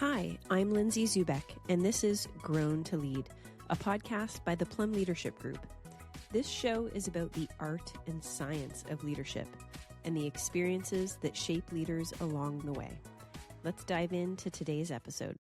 Hi, I'm Lindsay Zubek, and this is Grown to Lead, a podcast by the Plum Leadership Group. This show is about the art and science of leadership and the experiences that shape leaders along the way. Let's dive into today's episode.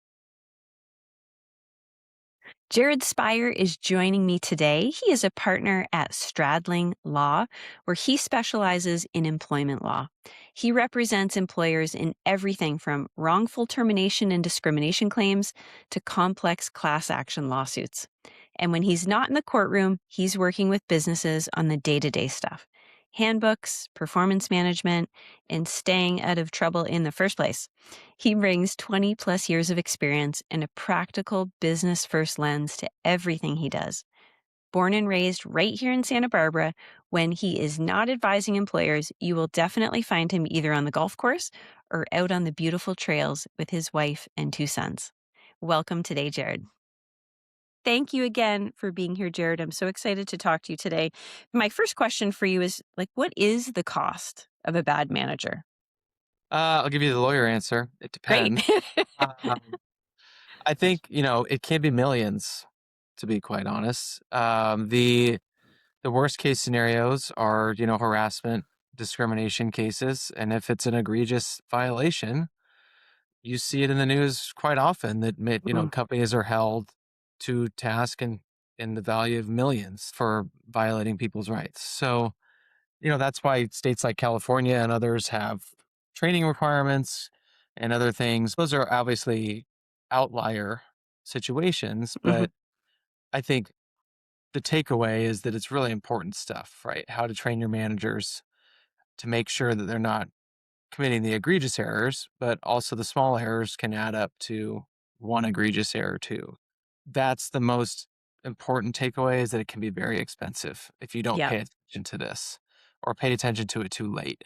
Jared Speier is joining me today. He is a partner at Stradling Law, where he specializes in employment law. He represents employers in everything from wrongful termination and discrimination claims to complex class action lawsuits. And when he's not in the courtroom, he's working with businesses on the day-to-day stuff: handbooks, performance management, and staying out of trouble in the first place. He brings 20 plus years of experience and a practical business first lens to everything he does. Born and raised right here in Santa Barbara, when he is not advising employers, you will definitely find him either on the golf course or out on the beautiful trails with his wife and 2 sons. Welcome today, Jared. Thank you again for being here, Jared. I'm so excited to talk to you today. My first question for you is, what is the cost of a bad manager? I'll give you the lawyer answer. It Great. depends. I think, it can be millions, to be quite honest. The worst case scenarios are, harassment, discrimination cases. And if it's an egregious violation, you see it in the news quite often that, companies are held to task and in the value of millions for violating people's rights. So, that's why states like California and others have training requirements and other things. Those are obviously outlier situations, but I think the takeaway is that it's really important stuff, right? How to train your managers to make sure that they're not committing the egregious errors, but also the small errors can add up to one egregious error too. That's the most important takeaway, is that it can be very expensive if you don't Yeah. pay attention to this or pay attention to it too late.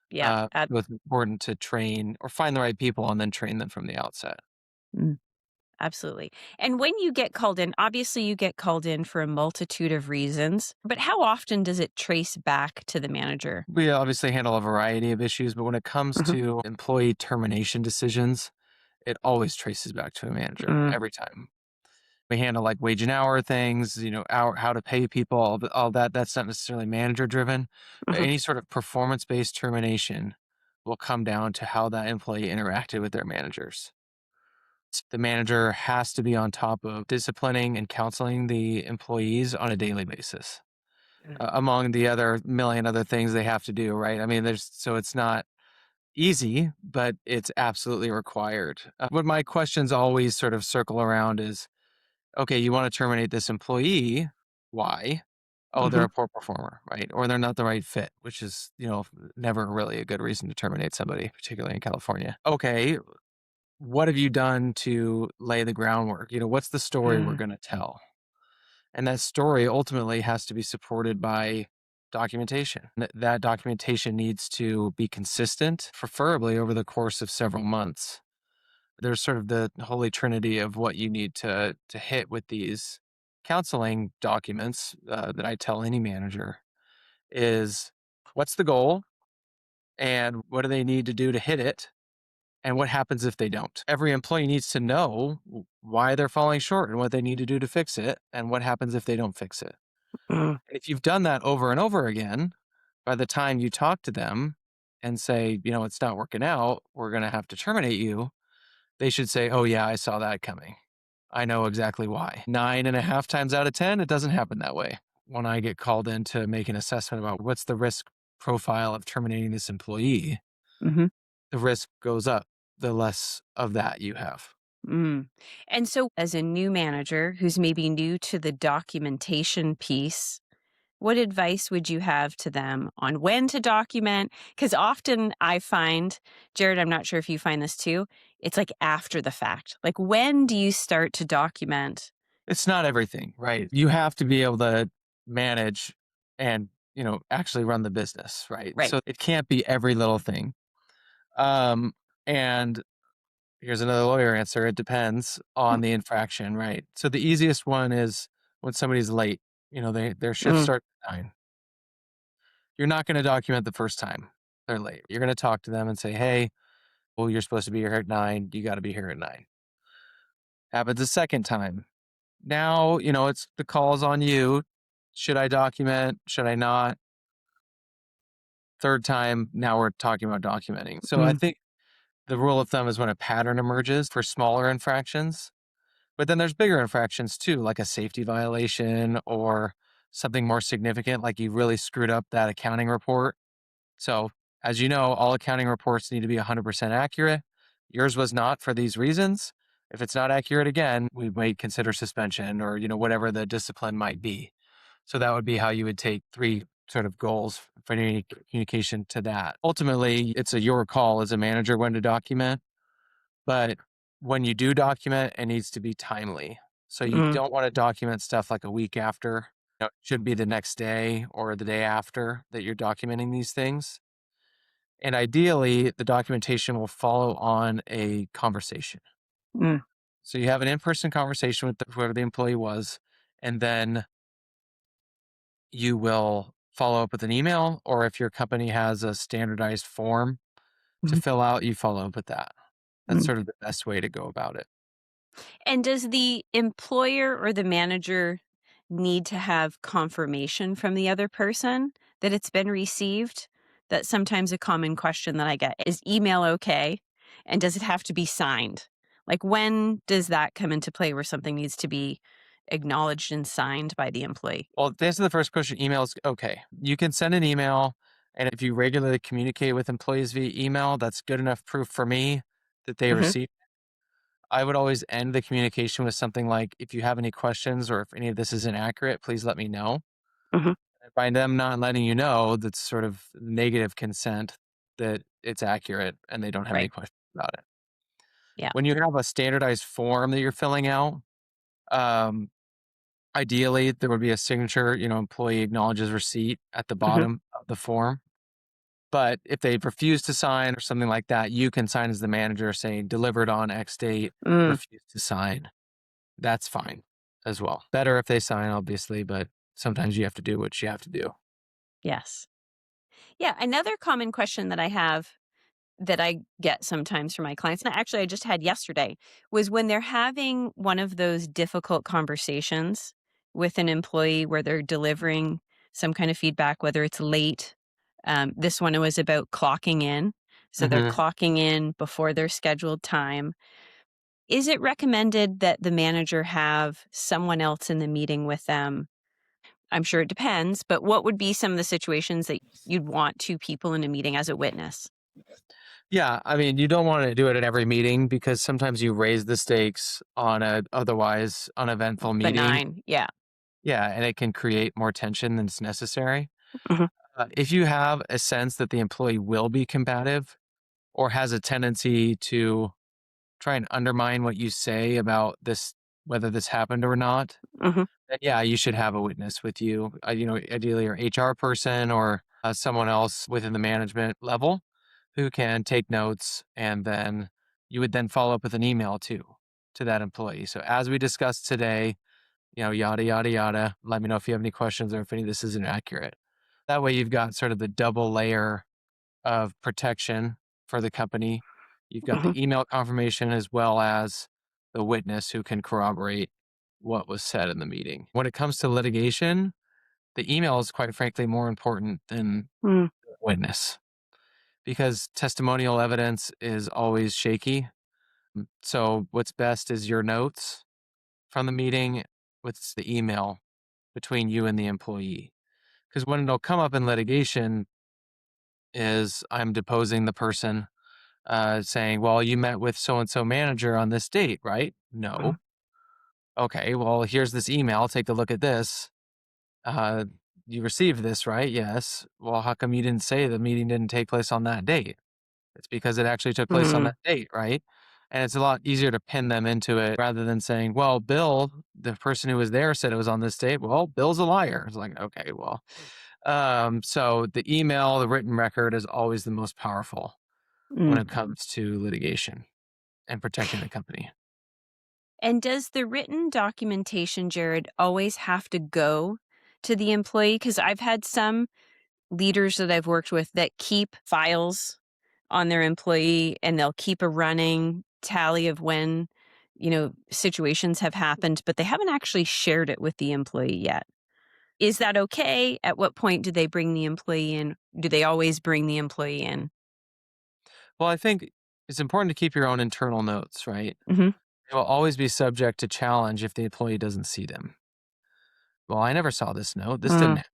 Yeah. So it's important to train or find the right people and then train them from the outset. Absolutely. And when you get called in, obviously you get called in for a multitude of reasons, but how often does it trace back to the manager? We obviously handle a variety of issues, but when it comes to employee termination decisions, it always traces back to a manager every time. We handle like wage and hour things, how to pay people, all that. That's not necessarily manager driven, but any sort of performance based termination will come down to how that employee interacted with their managers. The manager has to be on top of disciplining and counseling the employees on a daily basis, among the other million other things they have to do, right? I mean, so it's not easy, but it's absolutely required. What my questions always sort of circle around is, okay, you want to terminate this employee. Why? Oh, they're a poor performer, right? Or they're not the right fit, which is, never really a good reason to terminate somebody, particularly in California. Okay, what have you done to lay the groundwork? What's the story we're going to tell? And that story ultimately has to be supported by documentation. That documentation needs to be consistent, preferably over the course of several months. There's sort of the holy trinity of what you need to hit with these counseling documents that I tell any manager is, what's the goal and what do they need to do to hit it? And what happens if they don't? Every employee needs to know why they're falling short and what they need to do to fix it, and what happens if they don't fix it. If you've done that over and over again, by the time you talk to them and say, it's not working out, we're going to have to terminate you, they should say, oh, yeah, I saw that coming. I know exactly why. 9.5 times out of 10, it doesn't happen that way. When I get called in to make an assessment about what's the risk profile of terminating this employee, the risk goes up the less of that you have. And so, as a new manager who's maybe new to the documentation piece, what advice would you have to them on when to document? Because often I find, Jared, I'm not sure if you find this too, it's like after the fact. Like, when do you start to document? It's not everything, right? You have to be able to manage and, actually run the business, right? Right. So it can't be every little thing. And here's another lawyer answer. It depends on the infraction, right? So the easiest one is when somebody's late, their shift starts at 9. You're not going to document the first time they're late. You're going to talk to them and say, hey, well, you're supposed to be here at 9. You got to be here at 9. Happens a second time. Now, it's the call's on you. Should I document? Should I not? Third time, now we're talking about documenting. So I Mm, think the rule of thumb is when a pattern emerges for smaller infractions, but then there's bigger infractions too, like a safety violation or something more significant, like you really screwed up that accounting report. So, as you know, all accounting reports need to be 100% accurate. Yours was not for these reasons. If it's not accurate again, we might consider suspension or, whatever the discipline might be. So that would be how you would take three sort of goals for any communication to that. Ultimately, it's your call as a manager when to document, but when you do document, it needs to be timely. So you mm, don't want to document stuff like a week after. It should be the next day or the day after that you're documenting these things. And ideally, the documentation will follow on a conversation. mm, So you have an in-person conversation with whoever the employee was, and then you will follow up with an email, or if your company has a standardized form to mhm, fill out, you follow up with that. That's mm. sort of the best way to go about it. And does the employer or the manager need to have confirmation from the other person that it's been received? That's sometimes a common question that I get. Is email okay? And does it have to be signed? Like, when does that come into play where something needs to be acknowledged and signed by the employee? Well, to answer the first question, email is okay. You can send an email, and if you regularly communicate with employees via email, that's good enough proof for me that they Hmm. received. I would always end the communication with something like, if you have any questions or if any of this is inaccurate, please let me know. Hmm. And by them not letting you know, that's sort of negative consent that it's accurate and they don't have any Right. questions about it. Yeah. When you have a standardized form that you're filling out, um, ideally there would be a signature, employee acknowledges receipt at the Hmm. bottom of the form. But if they refuse to sign or something like that, you can sign as the manager saying delivered on X date, Mm, refuse to sign. That's fine as well. Better if they sign, obviously, but sometimes you have to do what you have to do. yes. Yeah. Another common question that I have that I get sometimes from my clients, and actually I just had yesterday, was when they're having one of those difficult conversations with an employee where they're delivering some kind of feedback, whether it's late. This one was about clocking in. So they're Mhm. clocking in before their scheduled time. Is it recommended that the manager have someone else in the meeting with them? I'm sure it depends, but what would be some of the situations that you'd want two people in a meeting as a witness? Yeah, I mean, you don't want to do it at every meeting because sometimes you raise the stakes on a otherwise uneventful meeting. Benign. Yeah. Yeah, and it can create more tension than is necessary. Mhm. If you have a sense that the employee will be combative or has a tendency to try and undermine what you say about this, whether this happened or not, Mhm. then yeah, you should have a witness with you. Ideally, your HR person or someone else within the management level who can take notes, and then you would then follow up with an email too to that employee. So as we discussed today, yada yada yada. Let me know if you have any questions or if any of this isn't accurate. That way, you've got sort of the double layer of protection for the company. You've got Mhm. the email confirmation as well as the witness who can corroborate what was said in the meeting. When it comes to litigation, the email is quite frankly more important than Mm. the witness because testimonial evidence is always shaky. So, what's best is your notes from the meeting with the email between you and the employee. Because when it'll come up in litigation, is I'm deposing the person saying, well, you met with so and so manager on this date, right? Mhm. No. Okay, well, here's this email. Take a look at this. Uh, you received this, right? Yes. Well, how come you didn't say the meeting didn't take place on that date? It's because it actually took place on Mm. that date, right? And it's a lot easier to pin them into it rather than saying, well, Bill, the person who was there said it was on this date. Well, Bill's a liar. It's like, okay, well, so the email, the written record is always the most powerful when Mm. it comes to litigation and protecting the company. And does the written documentation, Jared, always have to go to the employee? Because I've had some leaders that I've worked with that keep files on their employee and they'll keep a running tally of when, situations have happened, but they haven't actually shared it with the employee yet. Is that okay? At what point do they bring the employee in? Do they always bring the employee in? Well, I think it's important to keep your own internal notes, right? Mhm. They will always be subject to challenge if the employee doesn't see them. Well, I never saw this note. This Mm, didn't.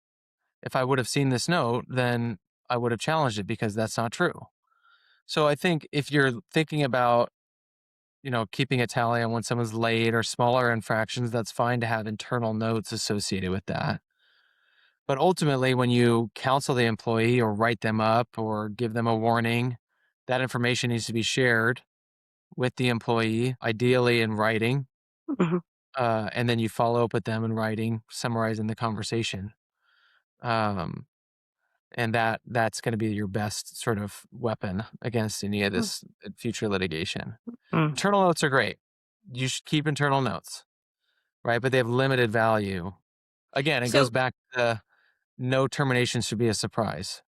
If I would have seen this note, then I would have challenged it because that's not true. So I think if you're thinking about, keeping a tally on when someone's late or smaller infractions, that's fine to have internal notes associated with that. But ultimately, when you counsel the employee or write them up or give them a warning, that information needs to be shared with the employee, ideally in writing, mhm, and then you follow up with them in writing, summarizing the conversation. Um, and that's going to be your best sort of weapon against any of mm, this future litigation. mm. Internal notes are great. You should keep internal notes, right? But they have limited value. Again, it goes So back to no termination should be a surprise,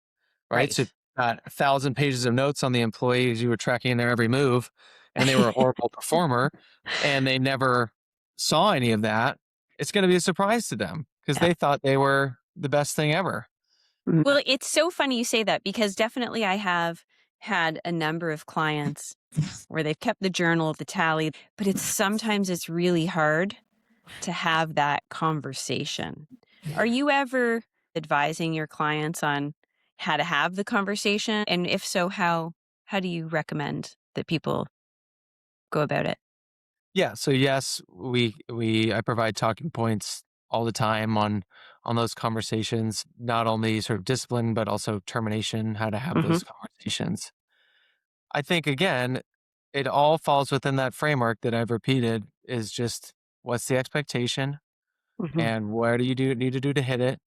right? So, right. got 1,000 pages of notes on the employees, you were tracking their every move, and they were a horrible performer, and they never saw any of that. It's going to be a surprise to them because Yeah. they thought they were the best thing ever. Well, it's so funny you say that because definitely I have had a number of clients where they've kept the journal, the tally, but it's really hard to have that conversation. Are you ever advising your clients on how to have the conversation? And if so, how do you recommend that people go about it? Yeah, so yes, we I provide talking points all the time on those conversations, not only sort of discipline, but also termination, how to have Mhm, those conversations. I think again, it all falls within that framework that I've repeated is just what's the expectation mhm, and what do you need to do to hit it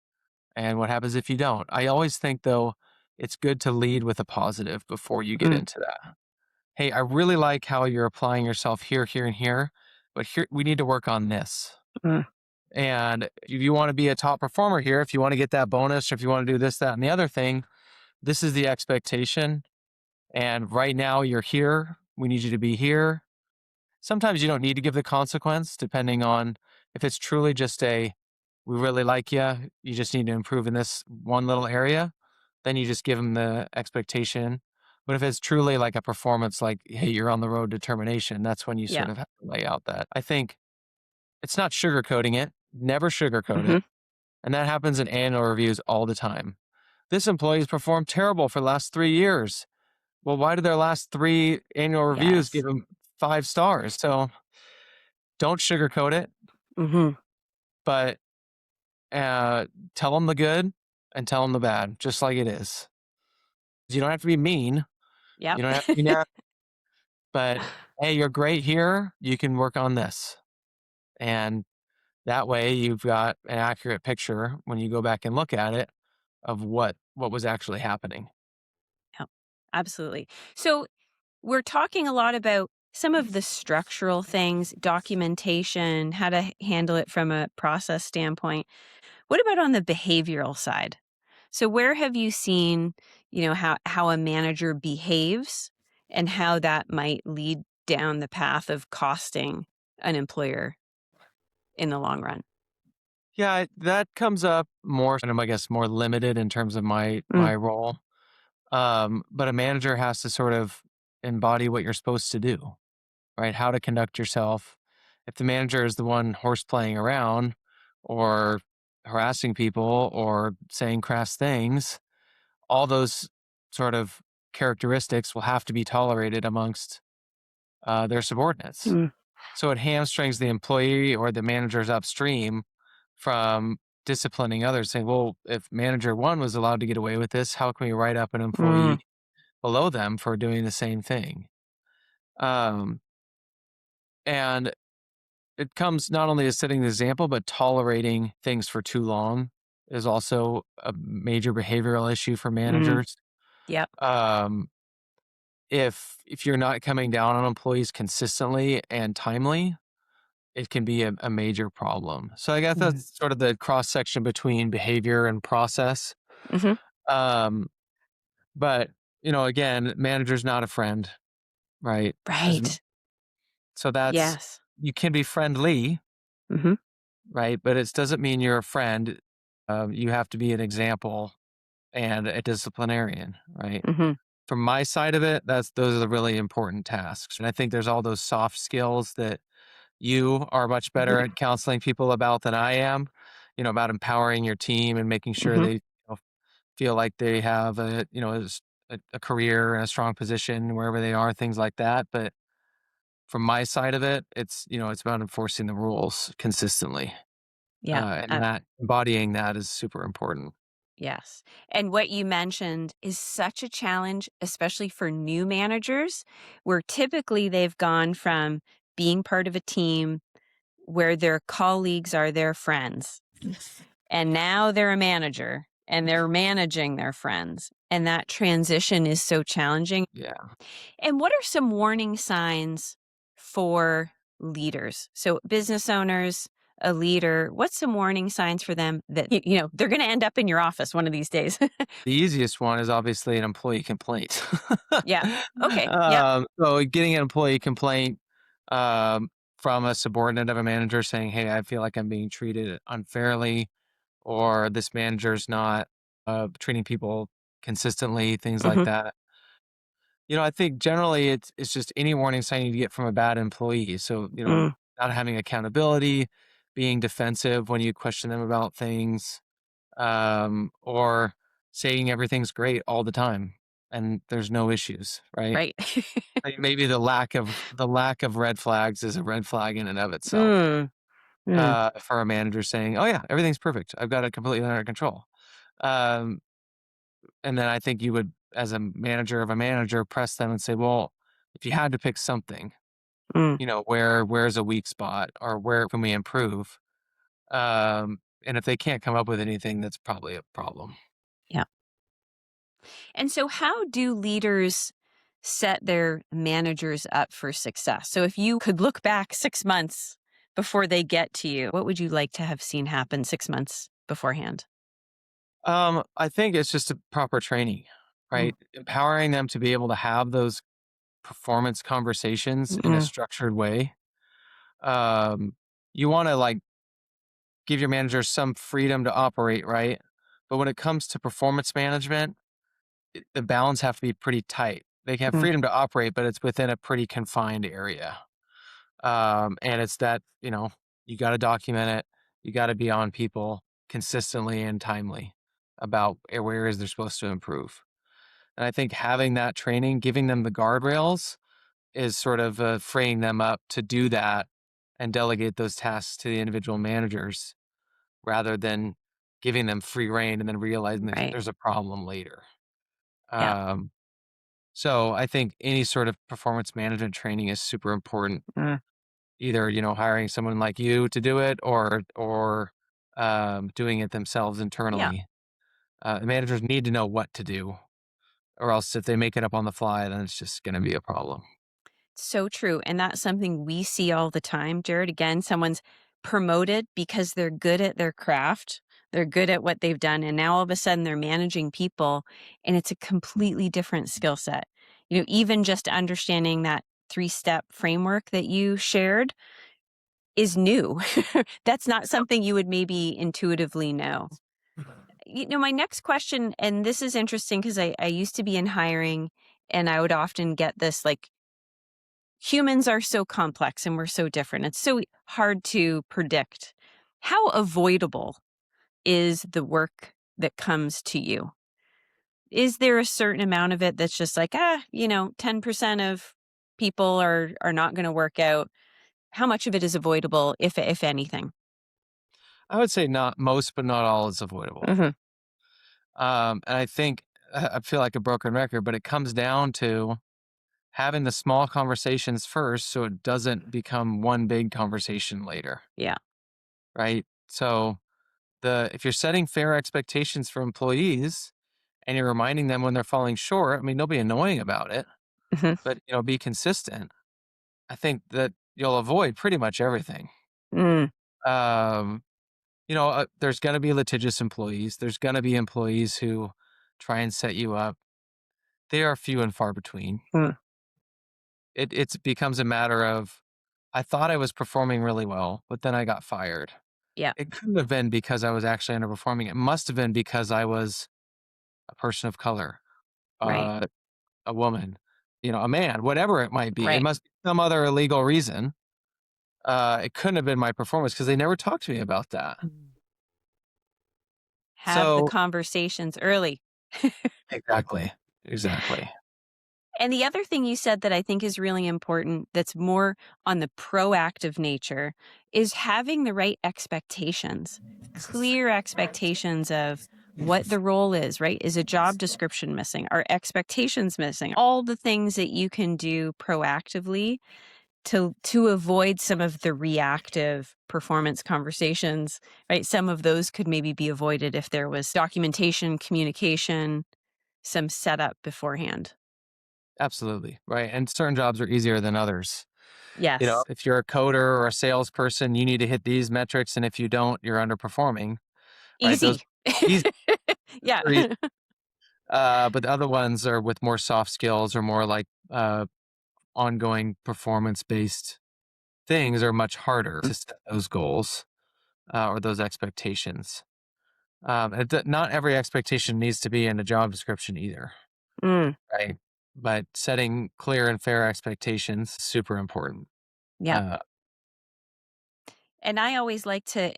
and what happens if you don't. I always think though it's good to lead with a positive before you get mm, into that. Hey, I really like how you're applying yourself here, here, and here, but here we need to work on this. mm, And if you want to be a top performer here, if you want to get that bonus, or if you want to do this, that, and the other thing, this is the expectation. And right now you're here. We need you to be here. Sometimes you don't need to give the consequence, depending on if it's truly just we really like you. You just need to improve in this one little area. Then you just give them the expectation. But if it's truly like a performance, like, hey, you're on the road to termination, that's when you yeah, sort of have to lay out that. I think it's not sugarcoating it, never sugarcoat mhm, it. And that happens in annual reviews all the time. This employee's performed terrible for the last 3 years. Well, why did their last three annual reviews give yes, them 5 stars? So don't sugarcoat it, mhm, but uh, tell them the good and tell them the bad, just like it is. You don't have to be mean. yep, You don't have to be nasty, but hey, you're great here. You can work on this. And that way you've got an accurate picture when you go back and look at it of what was actually happening. yep, absolutely. So we're talking a lot about some of the structural things, documentation, how to handle it from a process standpoint. What about on the behavioral side? So where have you seen, how a manager behaves and how that might lead down the path of costing an employer in the long run? Yeah, that comes up more, and I'm, I guess, more limited in terms of my Mm, role. But a manager has to sort of embody what you're supposed to do, right? How to conduct yourself. If the manager is the one horseplaying around or harassing people or saying crass things, all those sort of characteristics will have to be tolerated amongst their subordinates. mm, So it hamstrings the employee or the managers upstream from disciplining others, saying, well, if manager one was allowed to get away with this, how can we write up an mm, employee below them for doing the same thing? Um, and it comes not only as setting the example, but tolerating things for too long is also a major behavioral issue for mm. managers. Yep. Um, if you're not coming down on employees consistently and timely, it can be a major problem. So I guess Mm, that's sort of the cross section between behavior and process. mhm, Um, but again, manager's not a friend, right? Right. So that's Yes. you can be friendly, Mhm. right? But it doesn't mean you're a friend. You have to be an example and a disciplinarian, right? Mhm. From my side of it, those are the really important tasks. And I think there's all those soft skills that you are much better at counseling people about than I am, about empowering your team and making sure Mhm. they feel like they have a career and a strong position wherever they are, things like that. But from my side of it, it's about enforcing the rules consistently. Yeah. And that embodying that is super important. Yes. And what you mentioned is such a challenge, especially for new managers, where typically they've gone from being part of a team where their colleagues are their friends, and now they're a manager and they're managing their friends. And that transition is so challenging. Yeah. And what are some warning signs for leaders? So, business owners, a leader, what's some warning signs for them that, they're going to end up in your office one of these days? The easiest one is obviously an employee complaint. Yeah. Okay. Yep. So getting an employee complaint um, from a subordinate of a manager saying, "Hey, I feel like I'm being treated unfairly," or "This manager's not treating people consistently," things like Mhm. that. I think generally it's just any warning sign you get from a bad employee. So Mm. not having accountability, being defensive when you question them about things, or saying everything's great all the time and there's no issues, right? Right. Like maybe the lack of red flags is a red flag in and of itself. Mm. Mm. For a manager saying, "Oh yeah, everything's perfect. I've got it completely under control." Um, and then I think you would, as a manager of a manager, press them and say, "Well, if you had to pick something, Mm. where's a weak spot or where can we improve?" And if they can't come up with anything, that's probably a problem. Yeah. And so, how do leaders set their managers up for success? So, if you could look back 6 months before they get to you, what would you like to have seen happen 6 months beforehand? I think it's just a proper training, Mm. right? Empowering them to be able to have those performance conversations in a Mm. structured way. Um, you want to like give your manager some freedom to operate, right? But when it comes to performance management, the balance have to be pretty tight. They can have Mm. freedom to operate, but it's within a pretty confined area. And it's that, you got to document it. You got to be on people consistently and timely about where is they're supposed to improve. And I think having that training, giving them the guardrails is sort of freeing them up to do that and delegate those tasks to the individual managers rather than giving them free rein and then realizing Right. there's a problem later. Yeah. Um, so I think any sort of performance management training is super important. Mm. Either hiring someone like you to do it or doing it themselves Yeah. internally. The managers need to know what to do, or else if they make it up on the fly, then it's just going to be a problem. So true. And that's something we see all the time, Jared. Again, someone's promoted because they're good at their craft, they're good at what they've done. And now all of a sudden they're managing people, and it's a completely different skill set. Even just understanding that 3-step framework that you shared is new. That's not something you would maybe intuitively know. My next question, and this is interesting because I used to be in hiring, and I would often get this like, humans are so complex and we're so different. It's so hard to predict. How avoidable is the work that comes to you? Is there a certain amount of it that's just like, 10% of people are not going to work out? How much of it is avoidable, if anything? I would say not most, but not all is avoidable. Hmm. And I think I feel like a broken record, but it comes down to having the small conversations first, so it doesn't become one big conversation later, Yeah. right? So the if you're setting fair expectations for employees and you're reminding them when they're falling short, I mean, don't be annoying about it, Hmm. but be consistent. I think that you'll avoid pretty much everything. Mm. Um, there's going to be litigious employees. There's going to be employees who try and set you up. They are few and far between. Mm. It becomes a matter of, I thought I was performing really well, but then I got fired. Yeah. It couldn't have been because I was actually underperforming. It must have been because I was a person of color, Right. uh, a woman, a man, whatever it might be. It Right. must be some other illegal reason. It couldn't have been my performance because they never talked to me about that. Mm. Have the So conversations early. exactly, exactly. And the other thing you said that I think is really important, that's more on the proactive nature, is having the right expectations, clear expectations of what the role is, right? Is a job description missing? Are expectations missing? All the things that you can do proactively to avoid some of the reactive performance conversations, right? Some of those could maybe be avoided if there was documentation, communication, some setup beforehand. Absolutely, right, and certain jobs are easier than others. Yes. If you're a coder or a salesperson, you need to hit these metrics, and if you don't, you're underperforming, right? Those Easy. easy, Yeah. super easy. But the other ones are with more soft skills or more like, ongoing performance-based things are much harder to set those goals, or those expectations. Not every expectation needs to be in a job description either, Mm, right? But setting clear and fair expectations, super important. yeah. Uh, And I always like to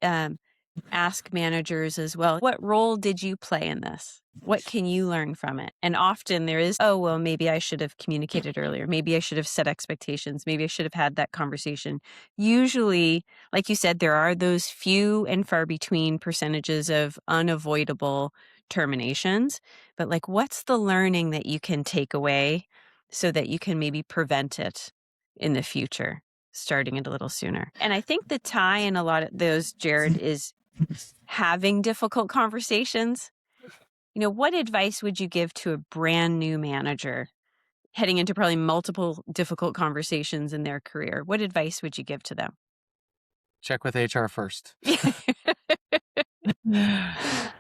ask managers as well, what role did you play in this? What can you learn from it? And often there is, oh, well, maybe I should have communicated earlier. Maybe I should have set expectations. Maybe I should have had that conversation. Usually, like you said, there are those few and far between percentages of unavoidable terminations. But like, what's the learning that you can take away so that you can maybe prevent it in the future? Starting it a little sooner. And I think the tie in a lot of those, Jared, is having difficult conversations. What advice would you give to a brand new manager heading into probably multiple difficult conversations in their career? What advice would you give to them? Check with HR first.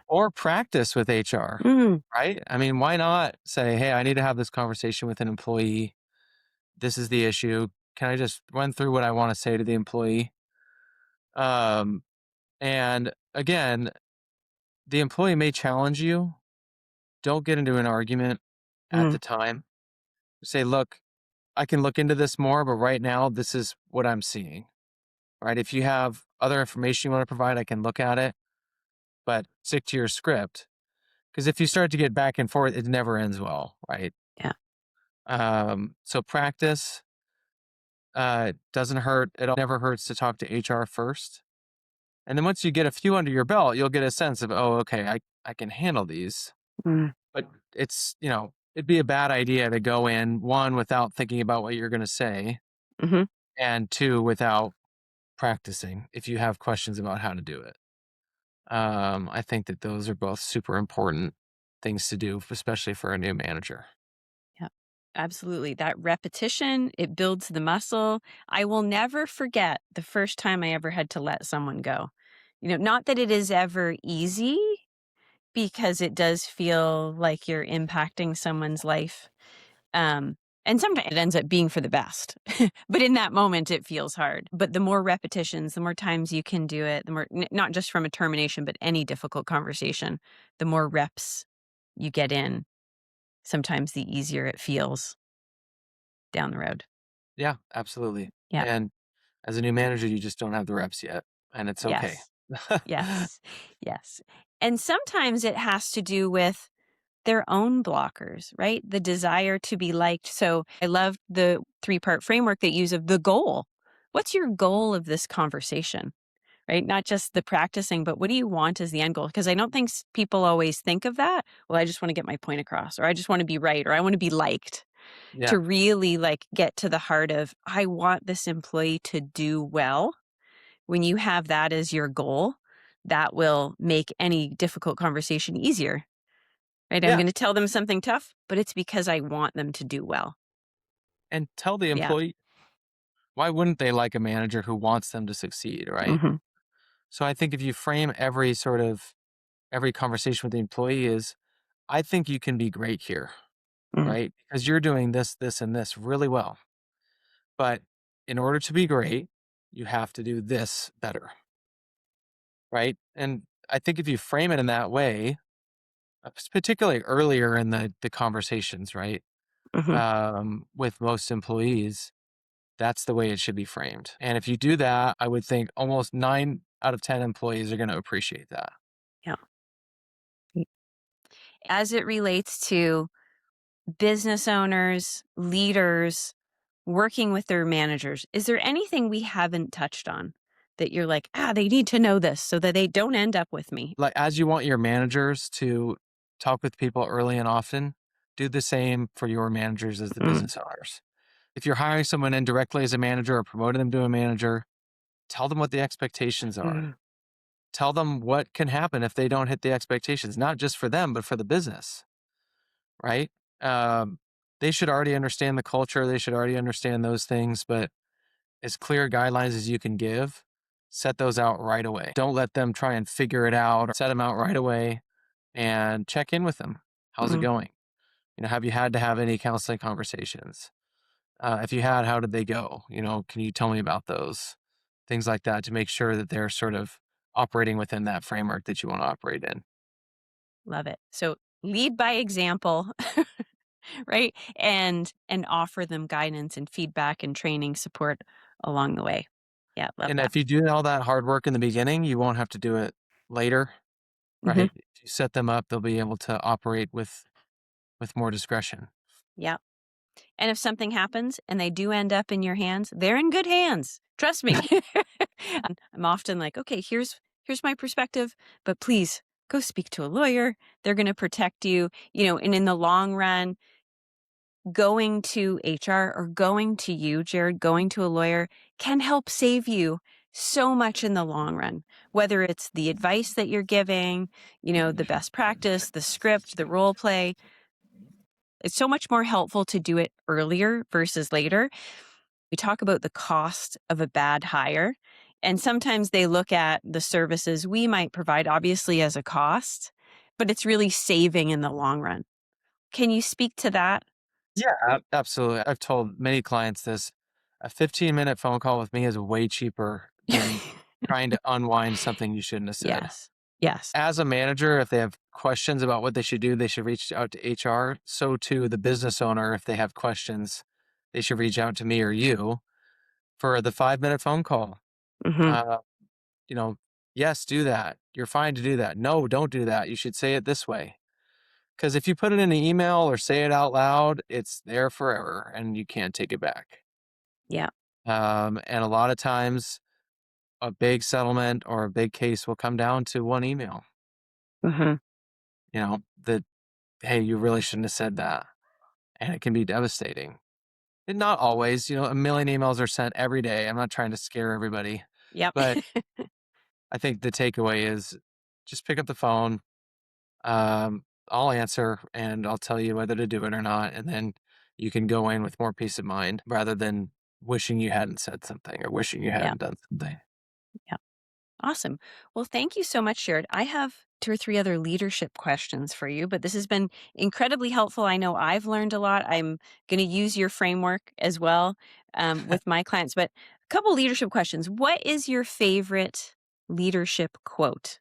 Or practice with HR, Mm, right? I mean, why not say, "Hey, I need to have this conversation with an employee. This is the issue. Can I just run through what I wanna say to the employee?" Um, and again, the employee may challenge you. Don't get into an argument at mm, the time. Say, "Look, I can look into this more, but right now, this is what I'm seeing." Right? If you have other information you wanna provide, I can look at it, but stick to your script. Because if you start to get back and forth, it never ends well, right? yeah. So practice, doesn't hurt. It never hurts to talk to HR first. And then once you get a few under your belt, you'll get a sense of, oh, okay, I can handle these. Mm, But it'd be a bad idea to go in, one, without thinking about what you're going to say, hmm and two, without practicing if you have questions about how to do it. I think that those are both super important things to do, especially for a new manager. Yeah, absolutely. That repetition, it builds the muscle. I will never forget the first time I ever had to let someone go. Not that it is ever easy, because it does feel like you're impacting someone's life. Um, and sometimes it ends up being for the best. But in that moment, it feels hard. But the more repetitions, the more times you can do it, the more, not just from a termination, but any difficult conversation, the more reps you get in, sometimes the easier it feels down the road. Yeah, absolutely. Yeah. And as a new manager, you just don't have the reps yet, and it's okay. Yes. Yes. Yes. And sometimes it has to do with their own blockers, right? The desire to be liked. So I love the three-part framework that you use of the goal. What's your goal of this conversation, right? Not just the practicing, but what do you want as the end goal? Because I don't think people always think of that. Well, I just want to get my point across, or I just want to be right, or I want to be liked. Yeah, To really like get to the heart of, I want this employee to do well. When you have that as your goal, that will make any difficult conversation easier. Right? I'm yeah, gonna tell them something tough, but it's because I want them to do well. and tell the Yeah. employee, why wouldn't they like a manager who wants them to succeed, right? Mhm. So I think if you frame every conversation with the employee is, "I think you can be great here." Mm, right? Because you're doing this, this, and this really well. But in order to be great, you have to do this better, right? And I think if you frame it in that way, particularly earlier in the conversations, right? mhm. With most employees, that's the way it should be framed. And if you do that, I would think almost 9 out of 10 employees are going to appreciate that. Yeah. As it relates to business owners, leaders working with their managers, is there anything we haven't touched on that you're like, they need to know this so that they don't end up with me? Like, as you want your managers to talk with people early and often, do the same for your managers as the Mm, business owners. If you're hiring someone indirectly as a manager or promoting them to a manager, tell them what the expectations are. mm, Tell them what can happen if they don't hit the expectations, not just for them, but for the business, right? Um, they should already understand the culture. They should already understand those things, but as clear guidelines as you can give, set those out right away. Don't let them try and figure it out or set them out right away and check in with them. How's it mm. going? Have you had to have any counseling conversations? If you had, how did they go? Can you tell me about those? Things like that to make sure that they're sort of operating within that framework that you want to operate in. Love it. So lead by example, right? And offer them guidance and feedback and training support along the way. Yeah, love And that. if you do all that hard work in the beginning, you won't have to do it later, Hmm. right? If you set them up, they'll be able to operate with more discretion. Yeah. And if something happens and they do end up in your hands, they're in good hands. Trust me. I'm often like, okay, here's my perspective, but please go speak to a lawyer. They're going to protect you, and in the long run, going to HR or going to you, Jared, going to a lawyer can help save you so much in the long run. Whether it's the advice that you're giving, the best practice, the script, the role play, it's so much more helpful to do it earlier versus later. We talk about the cost of a bad hire, and sometimes they look at the services we might provide, obviously, as a cost, but it's really saving in the long run. Can you speak to that? Yeah, absolutely. I've told many clients this. A 15-minute phone call with me is way cheaper than trying to unwind something you shouldn't have said. Yes. Yes. As a manager, if they have questions about what they should reach out to HR. So too, the business owner, if they have questions, they should reach out to me or you for the 5-minute phone call. Mhm. Uh, you know, yes, do that. You're fine to do that. No, don't do that. You should say it this way. Because if you put it in an email or say it out loud, it's there forever and you can't take it back. Yeah. And a lot of times, a big settlement or a big case will come down to one email. Mhm. That, hey, you really shouldn't have said that. And it can be devastating. And not always, a million emails are sent every day. I'm not trying to scare everybody, Yep. but I think the takeaway is just pick up the phone. I'll answer and I'll tell you whether to do it or not. And then you can go in with more peace of mind rather than wishing you hadn't said something or wishing you Yeah. hadn't done something. Yeah. Awesome. Well, thank you so much, Jared. I have two or three other leadership questions for you, but this has been incredibly helpful. I know I've learned a lot. I'm going to use your framework as well with my clients. But a couple leadership questions. What is your favorite leadership quote?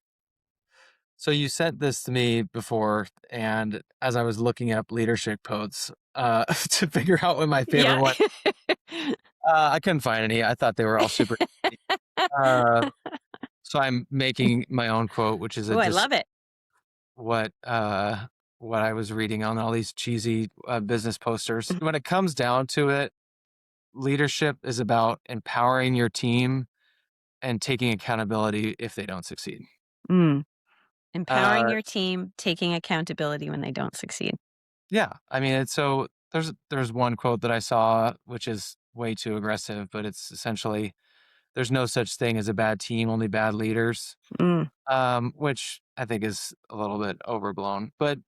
So you sent this to me before, and as I was looking up leadership quotes to figure out what my favorite Yeah. one, I couldn't find any. I thought they were all super. Uh, so I'm making my own quote, which is Oh, I just love it. what what I was reading on all these cheesy business posters. When it comes down to it, leadership is about empowering your team and taking accountability if they don't succeed. Mm. Empowering Uh, your team, taking accountability when they don't succeed. yeah, I mean, it's so there's one quote that I saw which is way too aggressive, but it's essentially there's no such thing as a bad team, only bad leaders. Mm. Which I think is a little bit overblown. But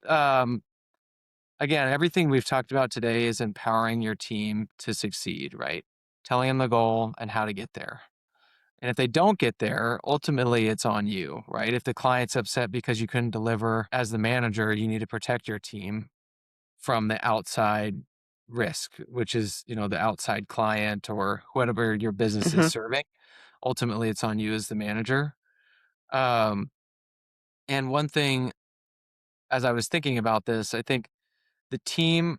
again, everything we've talked about today is empowering your team to succeed, right? Telling them the goal and how to get there. And if they don't get there, ultimately it's on you, right? If the client's upset because you couldn't deliver as the manager, you need to protect your team from the outside risk, which is, the outside client or whatever your business is Hmm. serving. Ultimately, it's on you as the manager. Um, and one thing, as I was thinking about this, I think the team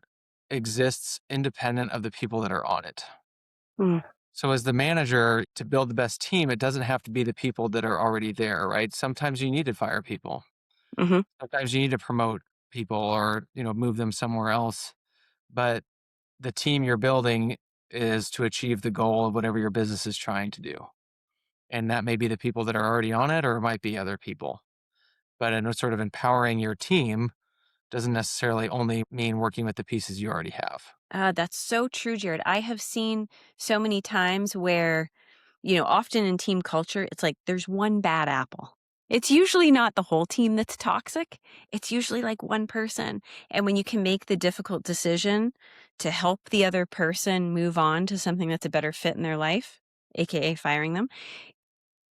exists independent of the people that are on it. Mm. So as the manager, to build the best team, it doesn't have to be the people that are already there, right? Sometimes you need to fire people. Hmm. Sometimes you need to promote people or, move them somewhere else. But the team you're building is to achieve the goal of whatever your business is trying to do. And that may be the people that are already on it, or it might be other people. But in sort of empowering your team doesn't necessarily only mean working with the pieces you already have. That's so true, Jared. I have seen so many times where, often in team culture, it's like there's one bad apple. It's usually not the whole team that's toxic. It's usually like one person. And when you can make the difficult decision to help the other person move on to something that's a better fit in their life, AKA firing them,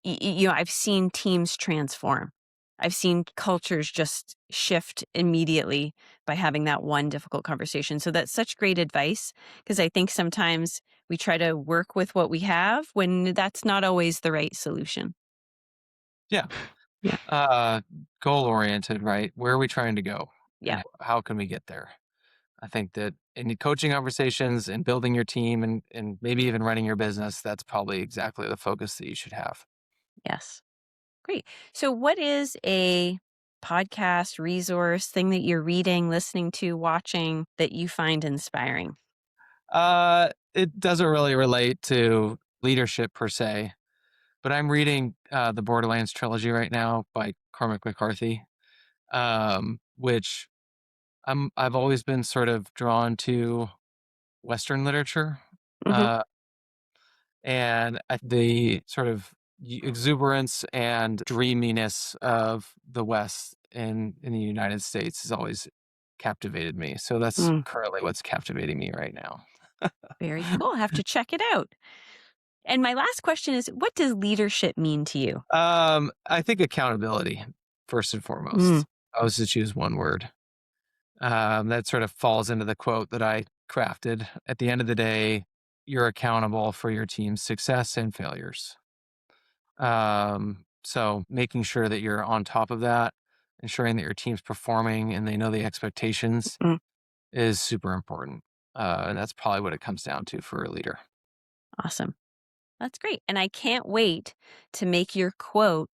I've seen teams transform. I've seen cultures just shift immediately by having that one difficult conversation. So that's such great advice because I think sometimes we try to work with what we have when that's not always the right solution. Yeah. Yeah. Uh, Goal oriented, right? Where are we trying to go Yeah. and how can we get there? I think that in the coaching conversations and building your team and maybe even running your business, that's probably exactly the focus that you should have. Yes. Great. So what is a podcast resource thing that you're reading, listening to, watching that you find inspiring? It doesn't really relate to leadership per se, but I'm reading the Borderlands trilogy right now by Cormac McCarthy, which I've always been sort of drawn to Western literature, Hmm. uh, and the sort of exuberance and dreaminess of the West in the United States has always captivated me. So that's Mm, currently what's captivating me right now. very cool. I have to check it out. And my last question is, what does leadership mean to you? I think accountability first and Mm, foremost. I was to choose one word. That sort of falls into the quote that I crafted. At the end of the day, you're accountable for your team's success and failures. So making sure that you're on top of that, ensuring that your team's performing and they know the expectations mm, is super important. And that's probably what it comes down to for a leader. awesome. That's great. And I can't wait to make your quote.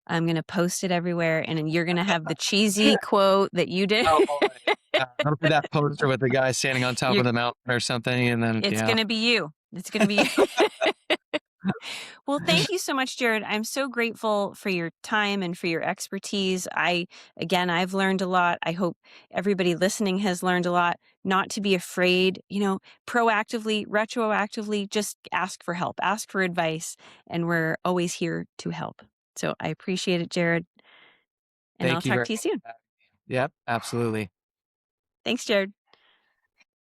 I'm going to post it everywhere and then you're going to have the cheesy quote that you did. Oh boy. That'll be that poster with the guy standing on top you of the mountain or something. And then, it's yeah. going to be you. It's going to be you. Well, thank you so much, Jared. I'm so grateful for your time and for your expertise. I've learned a lot. I hope everybody listening has learned a lot. Not to be afraid, proactively, retroactively, just ask for help, ask for advice, and we're always here to help. So I appreciate it, Jared, and I'll Thank you talk very to you much. soon. Yep, absolutely. Thanks, Jared.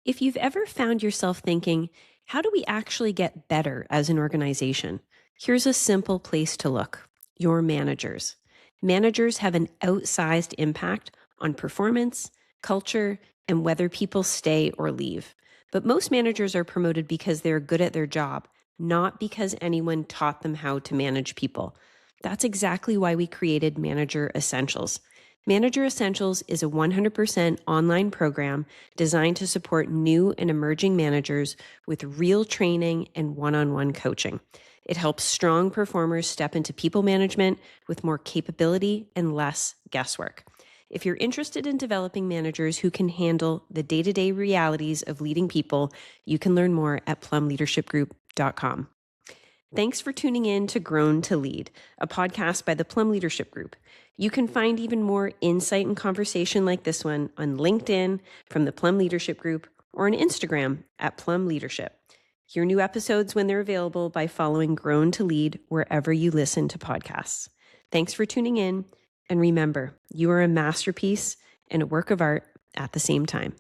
If you've ever found yourself thinking, how do we actually get better as an organization? Here's a simple place to look: your managers. Managers have an outsized impact on performance, culture, and whether people stay or leave. But most managers are promoted because they're good at their job, not because anyone taught them how to manage people. That's exactly why we created Manager Essentials. Manager Essentials is a 100% online program designed to support new and emerging managers with real training and one-on-one coaching. It helps strong performers step into people management with more capability and less guesswork. If you're interested in developing managers who can handle the day-to-day realities of leading people, you can learn more at plumleadershipgroup.com. Thanks for tuning in to Grown to Lead, a podcast by the Plum Leadership Group. You can find even more insight and conversation like this one on LinkedIn from the Plum Leadership Group or on Instagram at Plum Leadership. Hear new episodes when they're available by following Grown to Lead wherever you listen to podcasts. Thanks for tuning in. And remember, you are a masterpiece and a work of art at the same time.